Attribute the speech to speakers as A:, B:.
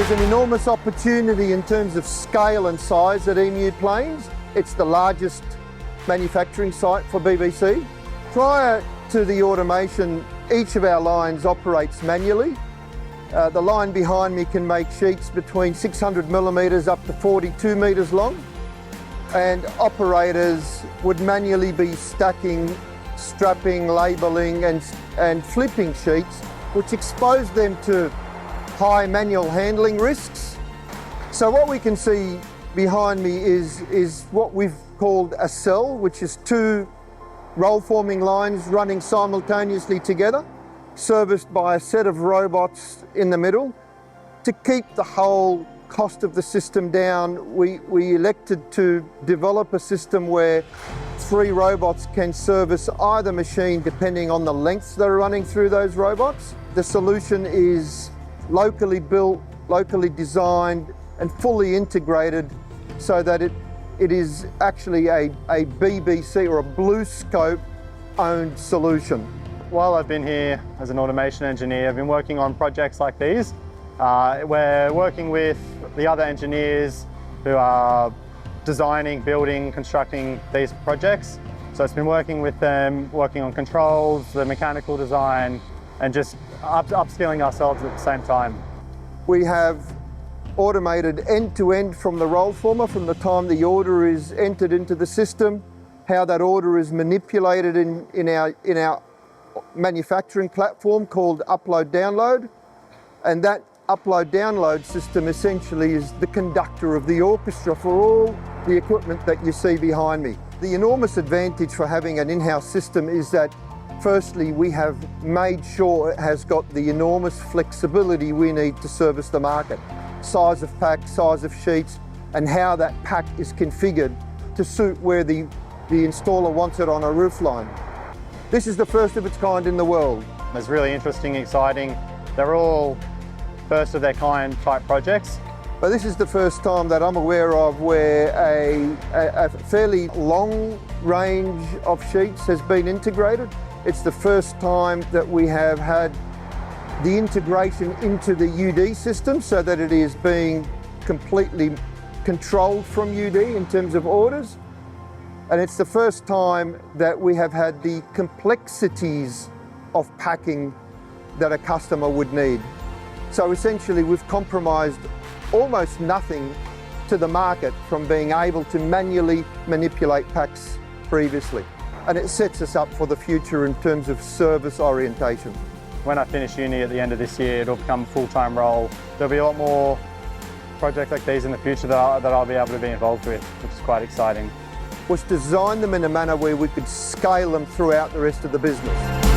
A: There's an enormous opportunity in terms of scale and size at Emu Plains. It's the largest manufacturing site for BBC. Prior to the automation, each of our lines operates manually. The line behind me can make sheets between 600 millimetres up to 42 metres long, and operators would manually be stacking, strapping, labelling and flipping sheets, which expose them to high manual handling risks. So what we can see behind me is what we've called a cell, which is two roll forming lines running simultaneously together, serviced by a set of robots in the middle. To keep the whole cost of the system down, we elected to develop a system where 3 robots can service either machine depending on the lengths that are running through those robots. The solution is locally built, locally designed and fully integrated so that it is actually a BBC or a BlueScope owned solution.
B: While I've been here as an automation engineer, I've been working on projects like these. We're working with the other engineers who are designing, building, constructing these projects. So it's been working with them, working on controls, the mechanical design, and just upskilling ourselves at the same time.
A: We have automated end-to-end from the roll former, from the time the order is entered into the system, how that order is manipulated in our manufacturing platform called upload-download. And that upload-download system essentially is the conductor of the orchestra for all the equipment that you see behind me. The enormous advantage for having an in-house system is that firstly, we have made sure it has got the enormous flexibility we need to service the market. Size of pack, size of sheets, and how that pack is configured to suit where the installer wants it on a roofline. This is the first of its kind in the world.
B: It's really interesting, exciting. They're all first of their kind type projects.
A: But this is the first time that I'm aware of where a fairly long range of sheets has been integrated. It's the first time that we have had the integration into the UD system so that it is being completely controlled from UD in terms of orders. And it's the first time that we have had the complexities of packing that a customer would need. So essentially we've compromised almost nothing to the market from being able to manually manipulate packs previously. And it sets us up for the future in terms of service orientation.
B: When I finish uni at the end of this year, it'll become a full-time role. There'll be a lot more projects like these in the future that I'll be able to be involved with, which is quite exciting.
A: Was design them in a manner where we could scale them throughout the rest of the business.